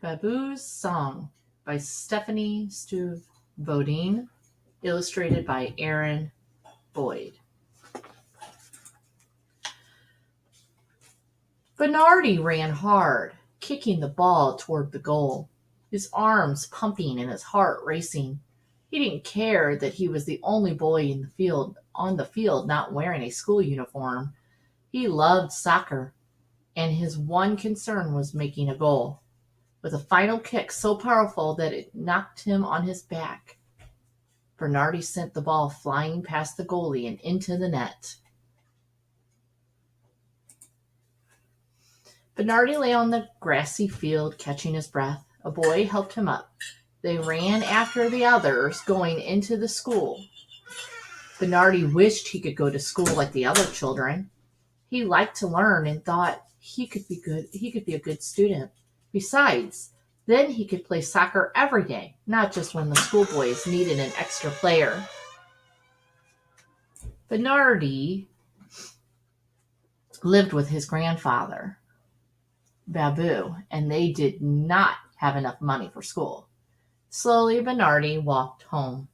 Babu's Song by Stephanie Stuve Bodine, illustrated by Aaron Boyd. Bernardi ran hard, kicking the ball toward the goal, his arms pumping and his heart racing. He didn't care that he was the only boy on the field not wearing a school uniform. He loved soccer, and his one concern was making a goal. With a final kick so powerful that it knocked him on his back, Bernardi sent the ball flying past the goalie and into the net. Bernardi lay on the grassy field catching his breath. A boy helped him up. They ran after the others going into the school. Bernardi wished he could go to school like the other children. He liked to learn and thought he could be a good student. Besides, then he could play soccer every day, not just when the schoolboys needed an extra player. Bernardi lived with his grandfather, Babu, and they did not have enough money for school. Slowly, Bernardi walked home.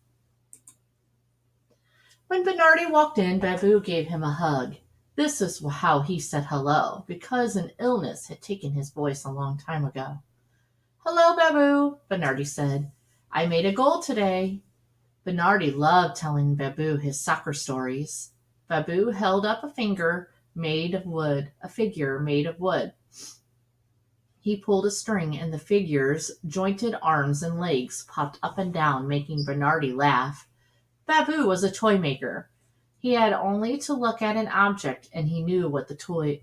When Bernardi walked in, Babu gave him a hug. This is how he said hello, because an illness had taken his voice a long time ago. "Hello, Babu," Bernardi said. "I made a goal today." Bernardi loved telling Babu his soccer stories. Babu held up a figure made of wood. He pulled a string, and the figure's jointed arms and legs popped up and down, making Bernardi laugh. Babu was a toy maker. He had only to look at an object and he knew what toy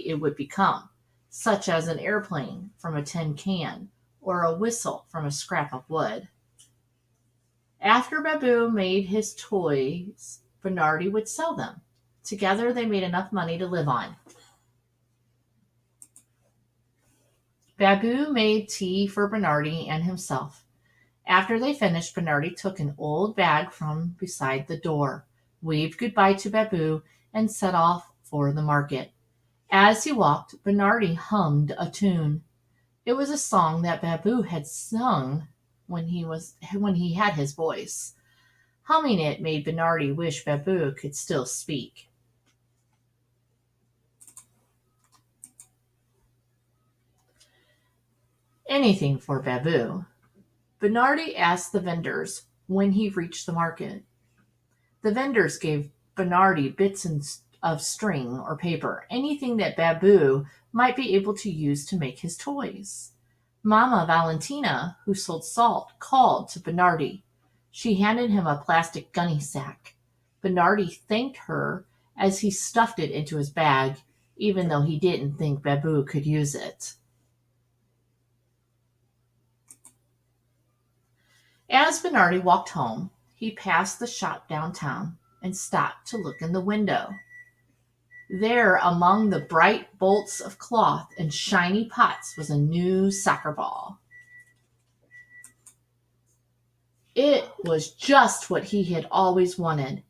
it would become, such as an airplane from a tin can or a whistle from a scrap of wood. After Babu made his toys, Bernardi would sell them. Together they made enough money to live on. Babu made tea for Bernardi and himself. After they finished, Bernardi took an old bag from beside the door, waved goodbye to Babu, and set off for the market. As he walked, Bernardi hummed a tune. It was a song that Babu had sung when he had his voice. Humming it made Bernardi wish Babu could still speak. Anything for Babu. Bernardi asked the vendors when he reached the market. The vendors gave Bernardi bits of string or paper, anything that Babu might be able to use to make his toys. Mama Valentina, who sold salt, called to Bernardi. She handed him a plastic gunny sack. Bernardi thanked her as he stuffed it into his bag, even though he didn't think Babu could use it. As Bernardi walked home, he passed the shop downtown and stopped to look in the window. There, among the bright bolts of cloth and shiny pots, was a new soccer ball. It was just what he had always wanted.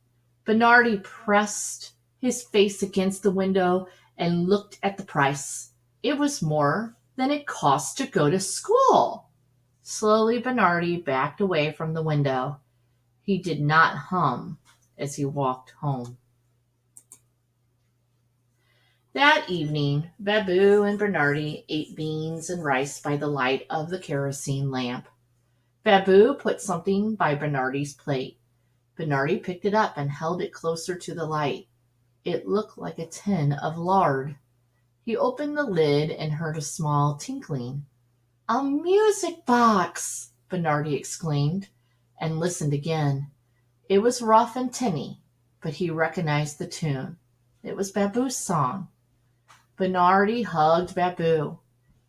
Bernardi pressed his face against the window and looked at the price. It was more than it cost to go to school. Slowly, Bernardi backed away from the window. He did not hum as he walked home. That evening, Babu and Bernardi ate beans and rice by the light of the kerosene lamp. Babu put something by Bernardi's plate. Bernardi picked it up and held it closer to the light. It looked like a tin of lard. He opened the lid and heard a small tinkling. "A music box!" Bernardi exclaimed, and listened again. It was rough and tinny, but he recognized the tune. It was Babu's song. Bernardi hugged Babu,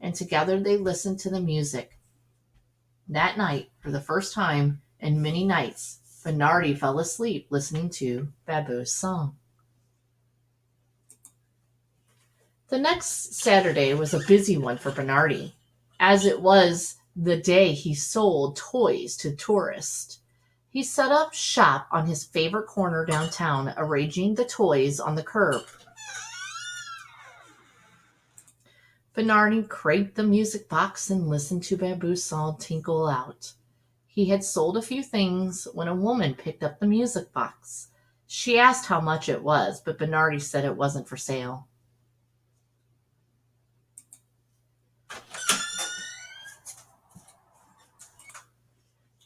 and together they listened to the music. That night, for the first time in many nights, Bernardi fell asleep listening to Babu's song. The next Saturday was a busy one for Bernardi, as it was the day he sold toys to tourists. He set up shop on his favorite corner downtown, arranging the toys on the curb. Bernardi cranked the music box and listened to Babu's song tinkle out. He had sold a few things when a woman picked up the music box. She asked how much it was, but Bernardi said it wasn't for sale.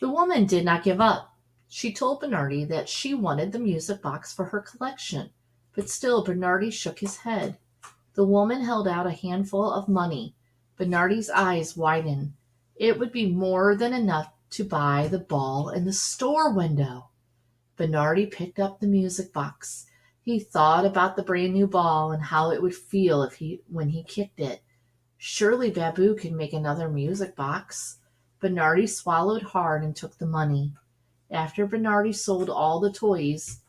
The woman did not give up. She told Bernardi that she wanted the music box for her collection, but still Bernardi shook his head. The woman held out a handful of money. Bernardi's eyes widened. It would be more than enough to buy the ball in the store window. Bernardi picked up the music box. He thought about the brand new ball and how it would feel when he kicked it. Surely Babu could make another music box. Bernardi swallowed hard and took the money. After Bernardi sold all the toys,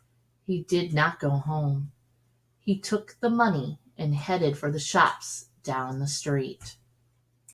he did not go home. He took the money and headed for the shops down the street.